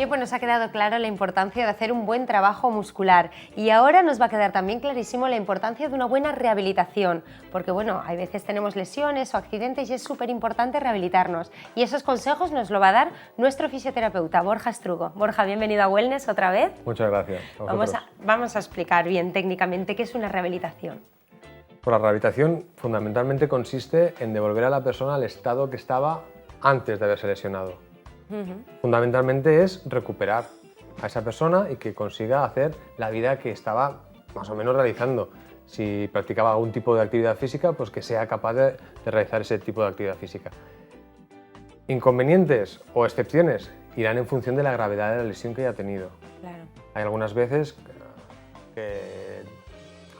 Bien, pues nos ha quedado claro la importancia de hacer un buen trabajo muscular y ahora nos va a quedar también clarísimo la importancia de una buena rehabilitación, porque bueno, hay veces tenemos lesiones o accidentes y es súper importante rehabilitarnos y esos consejos nos lo va a dar nuestro fisioterapeuta Borja Strugo. Borja, bienvenido a Wellness otra vez. Muchas gracias. Vamos a explicar bien técnicamente qué es una rehabilitación. Pues la rehabilitación fundamentalmente consiste en devolver a la persona al estado que estaba antes de haberse lesionado. Fundamentalmente es recuperar a esa persona y que consiga hacer la vida que estaba más o menos realizando. Si practicaba algún tipo de actividad física, pues que sea capaz de realizar ese tipo de actividad física. Inconvenientes o excepciones irán en función de la gravedad de la lesión que haya tenido. Claro. Hay algunas veces que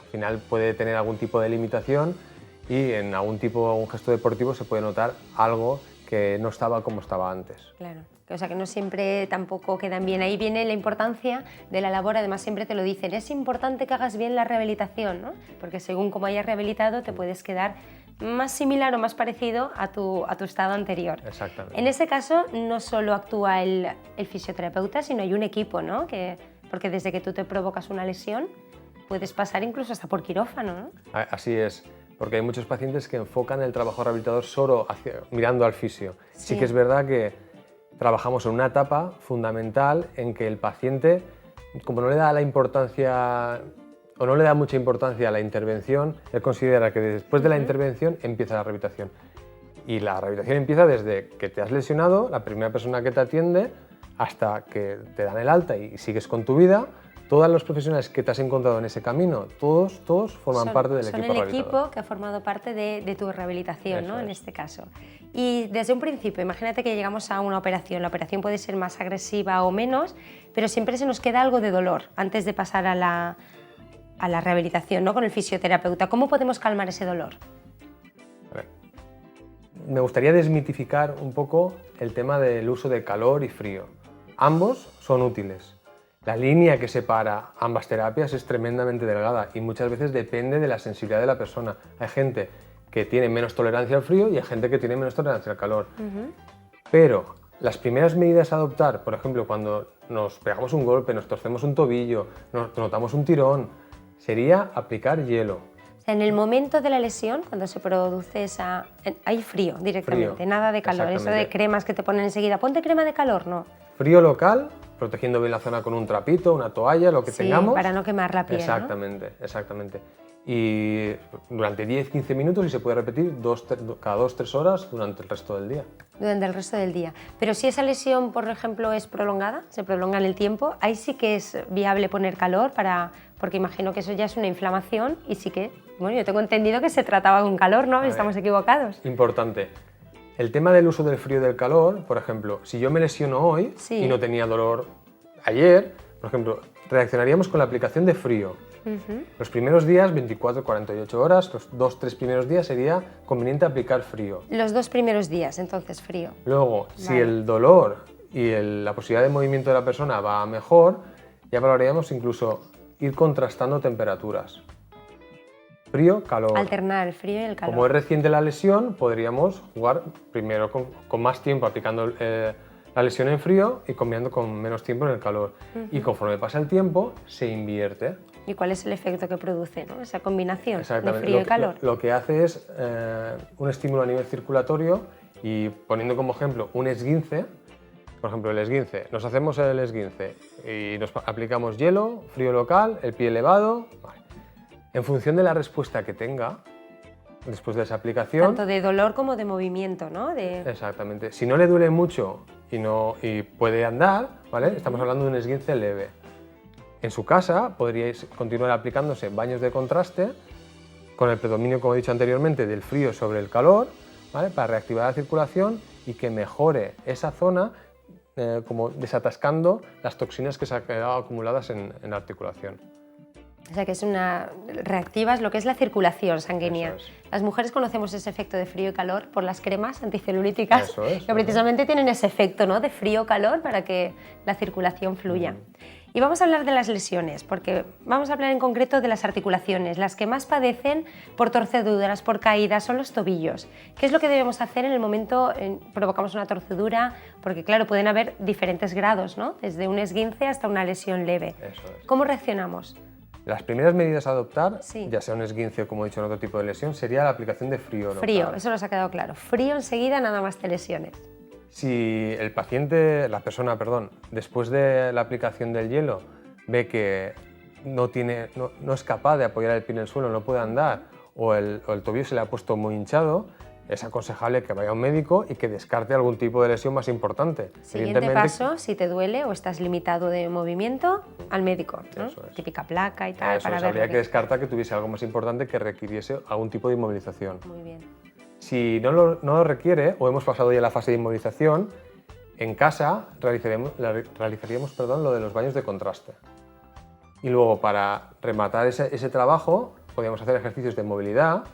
al final puede tener algún tipo de limitación y en algún gesto deportivo se puede notar algo que no estaba como estaba antes. Claro, o sea que no siempre tampoco quedan bien. Ahí viene la importancia de la labor, además siempre te lo dicen, es importante que hagas bien la rehabilitación, ¿no? Porque según cómo hayas rehabilitado te puedes quedar más similar o más parecido a tu estado anterior. Exactamente. En ese caso no solo actúa el fisioterapeuta, sino hay un equipo, ¿no? Porque desde que tú te provocas una lesión puedes pasar incluso hasta por quirófano, ¿no? Así es. Porque hay muchos pacientes que enfocan el trabajo rehabilitador solo mirando al fisio. Sí que es verdad que trabajamos en una etapa fundamental en que el paciente, como no le da la importancia o no le da mucha importancia a la intervención, él considera que después de la intervención empieza la rehabilitación. Y la rehabilitación empieza desde que te has lesionado, la primera persona que te atiende, hasta que te dan el alta y sigues con tu vida. Todos los profesionales que te has encontrado en ese camino, todos forman parte del equipo rehabilitador. Son el equipo que ha formado parte de tu rehabilitación, ¿no? En este caso. Y desde un principio, imagínate que llegamos a una operación. La operación puede ser más agresiva o menos, pero siempre se nos queda algo de dolor antes de pasar a la rehabilitación, ¿no? Con el fisioterapeuta. ¿Cómo podemos calmar ese dolor? A ver, me gustaría desmitificar un poco el tema del uso de calor y frío. Ambos son útiles. La línea que separa ambas terapias es tremendamente delgada y muchas veces depende de la sensibilidad de la persona. Hay gente que tiene menos tolerancia al frío y hay gente que tiene menos tolerancia al calor. Pero las primeras medidas a adoptar, por ejemplo, cuando nos pegamos un golpe, nos torcemos un tobillo, nos notamos un tirón, sería aplicar hielo. En el momento de la lesión, cuando se produce hay frío directamente, nada de calor. Eso de cremas que te ponen enseguida, ponte crema de calor, no. Frío local, protegiendo bien la zona con un trapito, una toalla, lo que tengamos. Para no quemar la piel, Exactamente, ¿no? Exactamente. Y durante 10-15 minutos y se puede repetir cada 2-3 horas durante el resto del día. Durante el resto del día. Pero si esa lesión, por ejemplo, es prolongada, se prolonga en el tiempo, ahí sí que es viable poner calor porque imagino que eso ya es una inflamación y sí que, bueno, yo tengo entendido que se trataba con calor, ¿no? Estamos equivocados. Importante. El tema del uso del frío y del calor, por ejemplo, si yo me lesiono hoy y no tenía dolor ayer, por ejemplo, reaccionaríamos con la aplicación de frío. Los primeros días, 24-48 horas, los 2-3 primeros días sería conveniente aplicar frío. Los 2 primeros días, entonces frío. Luego, si el dolor y la posibilidad de movimiento de la persona va mejor, ya valoraríamos incluso ir contrastando temperaturas. Frío, calor. Alternar el frío y el calor. Como es reciente la lesión, podríamos jugar primero con más tiempo aplicando la lesión en frío y combinando con menos tiempo en el calor. Y conforme pasa el tiempo, se invierte. ¿Y cuál es el efecto que produce, ¿no? Esa combinación de frío y calor? Lo que hace es un estímulo a nivel circulatorio y poniendo como ejemplo un esguince, por ejemplo el esguince, nos hacemos el esguince y nos aplicamos hielo, frío local, el pie elevado. Vale. En función de la respuesta que tenga después de esa aplicación... Tanto de dolor como de movimiento, ¿no? Exactamente. Si no le duele mucho y puede andar, ¿vale? Estamos hablando de un esguince leve. En su casa podríais continuar aplicándose baños de contraste con el predominio, como he dicho anteriormente, del frío sobre el calor, ¿vale? Para reactivar la circulación y que mejore esa zona como desatascando las toxinas que se han quedado acumuladas en la articulación. O sea que reactivas lo que es la circulación sanguínea. Las mujeres conocemos ese efecto de frío y calor por las cremas anticelulíticas que precisamente tienen ese efecto, ¿no? De frío-calor para que la circulación fluya. Y vamos a hablar de las lesiones, porque vamos a hablar en concreto de las articulaciones. Las que más padecen por torceduras, por caídas, son los tobillos. ¿Qué es lo que debemos hacer en el momento en provocamos una torcedura? Porque claro, pueden haber diferentes grados, ¿no? Desde un esguince hasta una lesión leve. Eso es. ¿Cómo reaccionamos? Las primeras medidas a adoptar, Sí. ya sea un esguince o como he dicho en otro tipo de lesión, sería la aplicación de frío local. Frío, eso nos ha quedado claro. Frío enseguida, nada más te lesiones. Si el paciente, la persona, perdón, después de la aplicación del hielo ve que no es capaz de apoyar el pie en el suelo, no puede andar o el tobillo se le ha puesto muy hinchado, es aconsejable que vaya a un médico y que descarte algún tipo de lesión más importante. Siguiente paso, si te duele o estás limitado de movimiento, al médico, ¿no? Eso es. Típica placa y tal. Eso para es, ver habría lo que descartar que tuviese algo más importante que requiriese algún tipo de inmovilización. Muy bien. Si no lo requiere o hemos pasado ya la fase de inmovilización, en casa realizaríamos lo de los baños de contraste. Y luego, para rematar ese trabajo, podríamos hacer ejercicios de movilidad,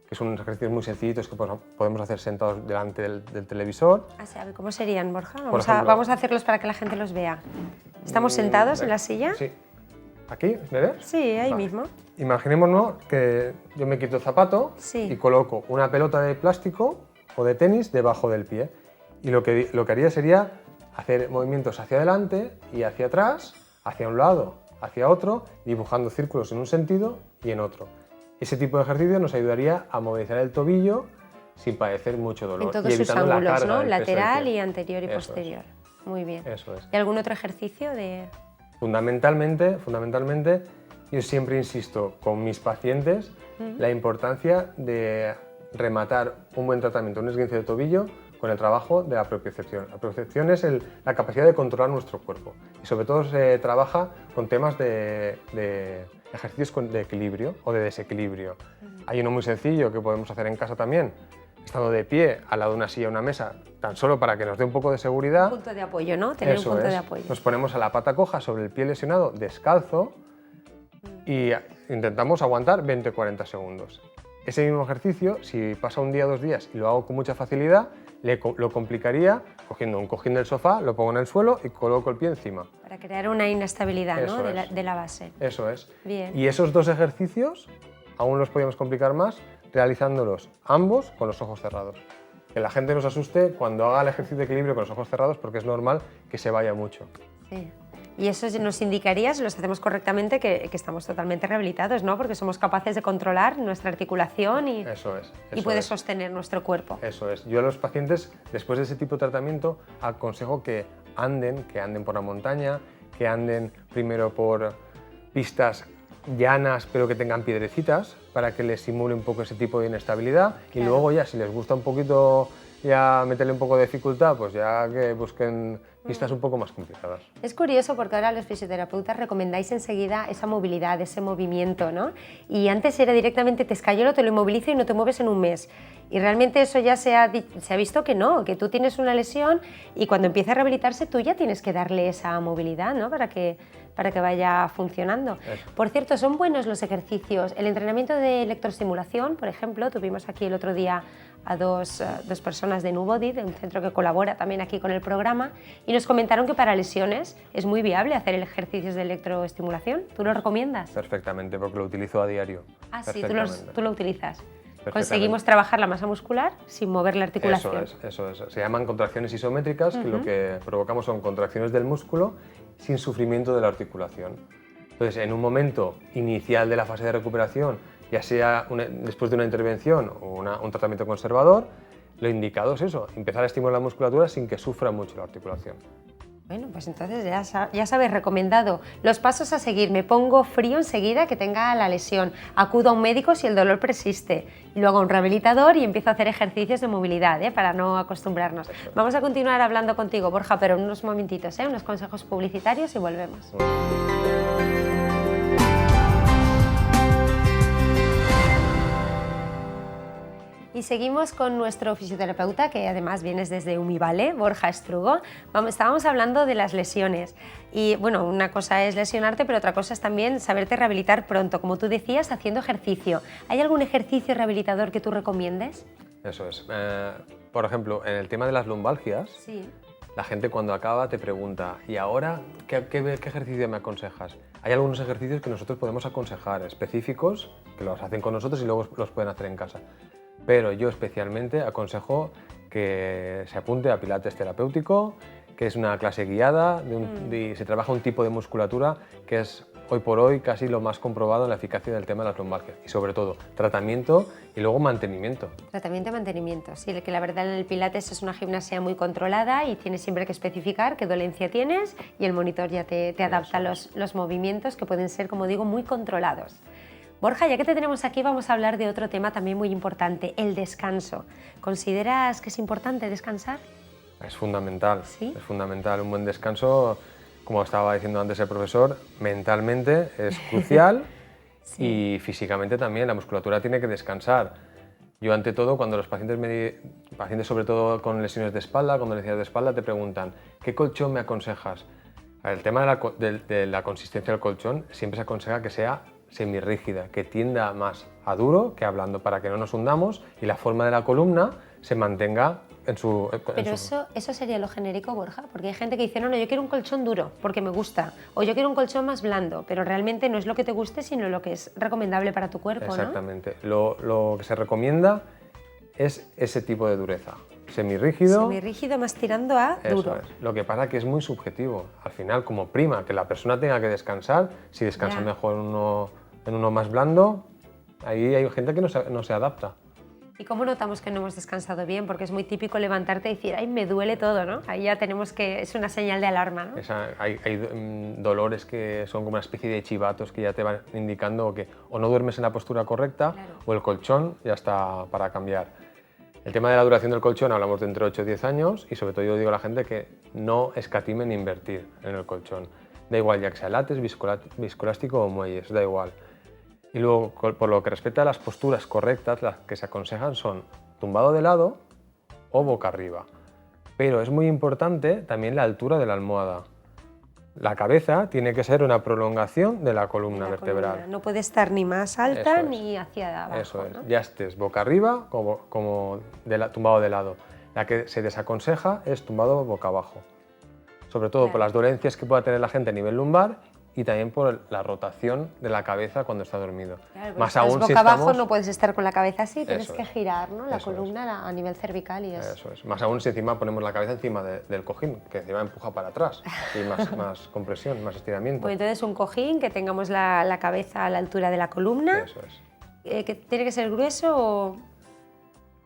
que son unos ejercicios muy sencillitos que podemos hacer sentados delante del televisor. ¿Cómo serían, Borja? Por ejemplo, vamos a hacerlos para que la gente los vea. ¿Estamos sentados en la silla? Sí. ¿Aquí? ¿Me ves? Sí, ahí Vale. mismo. Imaginémonos que yo me quito el zapato Sí. y coloco una pelota de plástico o de tenis debajo del pie. Y lo que haría sería hacer movimientos hacia adelante y hacia atrás, hacia un lado, hacia otro, dibujando círculos en un sentido y en otro. Ese tipo de ejercicio nos ayudaría a movilizar el tobillo sin padecer mucho dolor. En todos y sus evitando la ángulos, carga ¿no? del peso del Lateral pie. y anterior y Eso posterior. Muy bien. Eso es. ¿Y algún otro ejercicio de...? Fundamentalmente, yo siempre insisto con mis pacientes la importancia de rematar un buen tratamiento, un esguince de tobillo, con el trabajo de la propiocepción. La propiocepción es la capacidad de controlar nuestro cuerpo y sobre todo se trabaja con temas de ejercicios de equilibrio o de desequilibrio. Hay uno muy sencillo que podemos hacer en casa también, estando de pie al lado de una silla o una mesa, tan solo para que nos dé un poco de seguridad. Un punto de apoyo, ¿no? Tener Eso un punto es. de apoyo. Nos ponemos a la pata coja sobre el pie lesionado, descalzo, y intentamos aguantar 20 o 40 segundos. Ese mismo ejercicio, si pasa un día o 2 días y lo hago con mucha facilidad, lo complicaría cogiendo un cojín del sofá, lo pongo en el suelo y coloco el pie encima. Para crear una inestabilidad, ¿no? Eso de la base. Eso es. Bien. Y esos 2 ejercicios aún los podríamos complicar más realizándolos ambos con los ojos cerrados. Que la gente no se asuste cuando haga el ejercicio de equilibrio con los ojos cerrados porque es normal que se vaya mucho. Sí. Y eso nos indicaría, si los hacemos correctamente, que estamos totalmente rehabilitados, ¿no? Porque somos capaces de controlar nuestra articulación y puede sostener nuestro cuerpo. Eso es. Yo a los pacientes, después de ese tipo de tratamiento, aconsejo que anden por la montaña, que anden primero por pistas llanas pero que tengan piedrecitas para que les simule un poco ese tipo de inestabilidad. Claro. Y luego ya, si les gusta un poquito ya meterle un poco de dificultad, pues ya que busquen pistas un poco más complicadas. Es curioso porque ahora los fisioterapeutas recomendáis enseguida esa movilidad, ese movimiento, ¿no? Y antes era directamente te escayolo, te lo inmovilizo y no te mueves en un mes. Y realmente eso ya se ha visto que no, que tú tienes una lesión y cuando empieza a rehabilitarse tú ya tienes que darle esa movilidad, ¿no? Para que vaya funcionando. Eso. Por cierto, son buenos los ejercicios. El entrenamiento de electroestimulación, por ejemplo, tuvimos aquí el otro día a dos personas de Nubody, de un centro que colabora también aquí con el programa, y nos comentaron que para lesiones es muy viable hacer ejercicios de electroestimulación. ¿Tú lo recomiendas? Perfectamente, porque lo utilizo a diario. Ah, sí, tú lo utilizas. Conseguimos trabajar la masa muscular sin mover la articulación. Eso es. Se llaman contracciones isométricas, que lo que provocamos son contracciones del músculo sin sufrimiento de la articulación. Entonces, en un momento inicial de la fase de recuperación, ya sea después de una intervención o un tratamiento conservador, lo indicado es eso, empezar a estimular la musculatura sin que sufra mucho la articulación. Bueno, pues entonces ya sabes, recomendado. Los pasos a seguir: me pongo frío enseguida que tenga la lesión, acudo a un médico si el dolor persiste, y luego a un rehabilitador y empiezo a hacer ejercicios de movilidad, para no acostumbrarnos. Vamos a continuar hablando contigo, Borja, pero en unos momentitos, unos consejos publicitarios y volvemos. Y seguimos con nuestro fisioterapeuta, que además vienes desde Umivale, Borja Estrugo. Estábamos hablando de las lesiones. Y bueno, una cosa es lesionarte, pero otra cosa es también saberte rehabilitar pronto, como tú decías, haciendo ejercicio. ¿Hay algún ejercicio rehabilitador que tú recomiendes? Eso es. Por ejemplo, en el tema de las lumbalgias, sí, la gente cuando acaba te pregunta, ¿y ahora qué ejercicio me aconsejas? Hay algunos ejercicios que nosotros podemos aconsejar, específicos, que los hacen con nosotros y luego los pueden hacer en casa. Pero yo especialmente aconsejo que se apunte a Pilates terapéutico, que es una clase guiada, y se trabaja un tipo de musculatura que es hoy por hoy casi lo más comprobado en la eficacia del tema de las lumbalgias. Y sobre todo, tratamiento y luego mantenimiento. Tratamiento y mantenimiento, sí, que la verdad en el Pilates es una gimnasia muy controlada y tienes siempre que especificar qué dolencia tienes y el monitor ya te adapta los movimientos que pueden ser, como digo, muy controlados. Borja, ya que te tenemos aquí, vamos a hablar de otro tema también muy importante, el descanso. ¿Consideras que es importante descansar? Es fundamental, ¿Sí? Es fundamental. Un buen descanso, como estaba diciendo antes el profesor, mentalmente es crucial. Sí. Y físicamente también, la musculatura tiene que descansar. Yo ante todo, cuando los pacientes sobre todo con lesiones de espalda, con dolencias de espalda, te preguntan ¿qué colchón me aconsejas? El tema de la consistencia del colchón siempre se aconseja que sea semirrígida, que tienda más a duro que a blando, para que no nos hundamos y la forma de la columna se mantenga en su... Pero eso sería lo genérico, Borja, porque hay gente que dice, no, yo quiero un colchón duro porque me gusta, o yo quiero un colchón más blando, pero realmente no es lo que te guste, sino lo que es recomendable para tu cuerpo, Exactamente. ¿No? Lo que se recomienda es ese tipo de dureza. Semirrígido. Semirrígido más tirando a duro. Eso es. Lo que pasa es que es muy subjetivo. Al final, como prima que la persona tenga que descansar, si descansa mejor en uno más blando, ahí hay gente que no se adapta. ¿Y cómo notamos que no hemos descansado bien? Porque es muy típico levantarte y decir, ay, me duele todo, ¿no? Ahí ya tenemos que... es una señal de alarma, ¿no? Hay dolores que son como una especie de chivatos que ya te van indicando que o no duermes en la postura correcta, claro, o el colchón ya está para cambiar. El tema de la duración del colchón hablamos de entre 8 y 10 años y sobre todo yo digo a la gente que no escatimen invertir en el colchón. Da igual ya que sea látex, viscoelástico o muelles, da igual. Y luego, por lo que respecta a las posturas correctas, las que se aconsejan son tumbado de lado o boca arriba. Pero es muy importante también la altura de la almohada. La cabeza tiene que ser una prolongación de la columna vertebral. No puede estar ni más alta ni hacia abajo. Eso es, ¿no? Ya estés boca arriba como tumbado de lado. La que se desaconseja es tumbado boca abajo. Sobre todo por las dolencias que pueda tener la gente a nivel lumbar y también por la rotación de la cabeza cuando está dormido. Claro, más aún boca abajo no puedes estar con la cabeza así, tienes que girar, ¿no? La columna a nivel cervical y Eso es. Más aún si encima ponemos la cabeza encima del cojín, que encima empuja para atrás y más compresión, más estiramiento. Pues entonces un cojín, que tengamos la cabeza a la altura de la columna. Eso es. ¿Que tiene que ser grueso o...?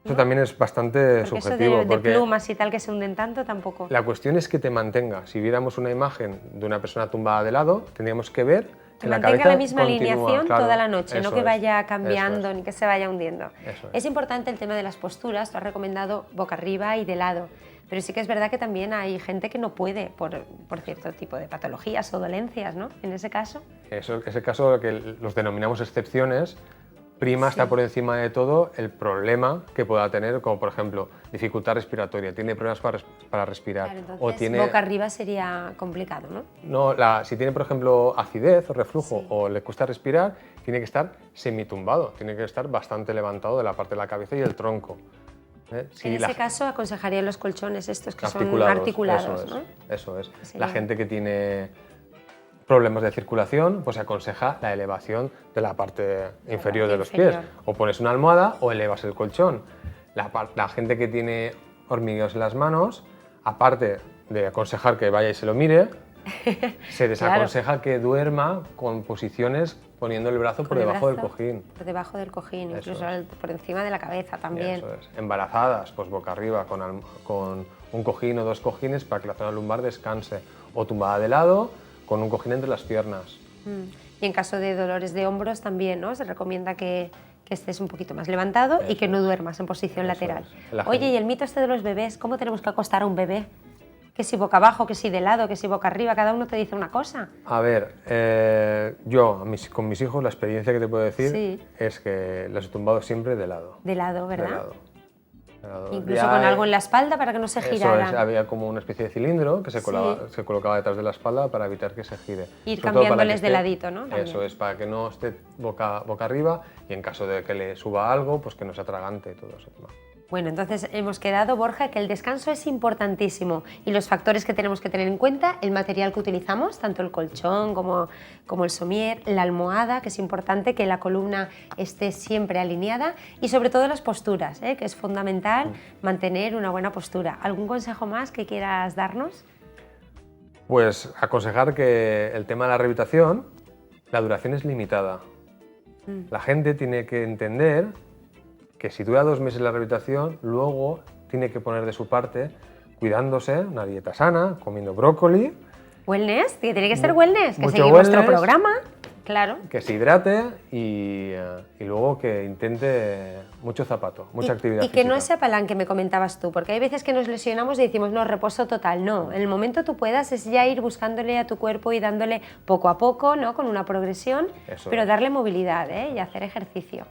Eso también es bastante subjetivo. Eso de plumas y tal que se hunden tanto tampoco. La cuestión es que te mantenga. Si viéramos una imagen de una persona tumbada de lado, tendríamos que ver que la cabeza la misma alineación toda la noche, no que vaya cambiando es. Ni que se vaya hundiendo. Es importante el tema de las posturas, tú has recomendado boca arriba y de lado, pero sí que es verdad que también hay gente que no puede por cierto tipo de patologías o dolencias, ¿no? En ese caso. Ese caso que los denominamos excepciones. Prima está por encima de todo el problema que pueda tener, como por ejemplo dificultad respiratoria, tiene problemas para respirar. Claro, entonces, o tiene... boca arriba sería complicado, ¿no? No, si tiene por ejemplo acidez o reflujo o le cuesta respirar, tiene que estar semitumbado, tiene que estar bastante levantado de la parte de la cabeza y el tronco. En ese caso aconsejaría los colchones estos que son articulados, ¿no? Eso es. La gente que tiene problemas de circulación, pues se aconseja la elevación de la parte inferior de los pies. O pones una almohada o elevas el colchón. La gente que tiene hormigueos en las manos, aparte de aconsejar que vaya y se lo mire, se desaconseja que duerma con posiciones poniendo el brazo por debajo del cojín. Por debajo del cojín, incluso por encima de la cabeza también. Eso es. Embarazadas, pues boca arriba, con un cojín o 2 cojines para que la zona lumbar descanse. O tumbada de lado, con un cojín entre las piernas. Y en caso de dolores de hombros también, ¿no? Se recomienda que estés un poquito más levantado y que no duermas en posición lateral. Oye, y el mito este de los bebés, ¿cómo tenemos que acostar a un bebé? Que si boca abajo, que si de lado, que si boca arriba, cada uno te dice una cosa. A ver, yo con mis hijos la experiencia que te puedo decir es que los he tumbado siempre de lado. De lado, ¿verdad? De lado. Incluso con algo en la espalda para que no se girara. Eso es, había como una especie de cilindro que se colocaba detrás de la espalda para evitar que se gire. Ir cambiándoles de ladito, ¿no? También. Eso es, para que no esté boca arriba y en caso de que le suba algo, pues que no se atragante y todo ese tema. Bueno, entonces hemos quedado, Borja, que el descanso es importantísimo y los factores que tenemos que tener en cuenta, el material que utilizamos, tanto el colchón como el somier, la almohada, que es importante que la columna esté siempre alineada, y sobre todo las posturas, que es fundamental mantener una buena postura. ¿Algún consejo más que quieras darnos? Pues aconsejar que el tema de la rehabilitación, la duración es limitada. La gente tiene que entender que si dura 2 meses la rehabilitación, luego tiene que poner de su parte cuidándose, una dieta sana, comiendo brócoli. Wellness, tiene que ser wellness, que mucho seguir nuestro wellness, programa, claro. que se hidrate y luego que intente mucho zapato, mucha actividad física. Y que no física. se apalanque, me comentabas tú, porque hay veces que nos lesionamos y decimos, no, reposo total. No, en el momento tú puedas es ya ir buscándole a tu cuerpo y dándole poco a poco, ¿no? Con una progresión, pero darle movilidad, y hacer ejercicio.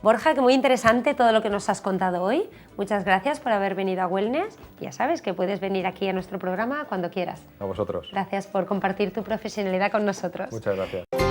Borja, que muy interesante todo lo que nos has contado hoy. Muchas gracias por haber venido a Wellness. Ya sabes que puedes venir aquí a nuestro programa cuando quieras. A vosotros. Gracias por compartir tu profesionalidad con nosotros. Muchas gracias.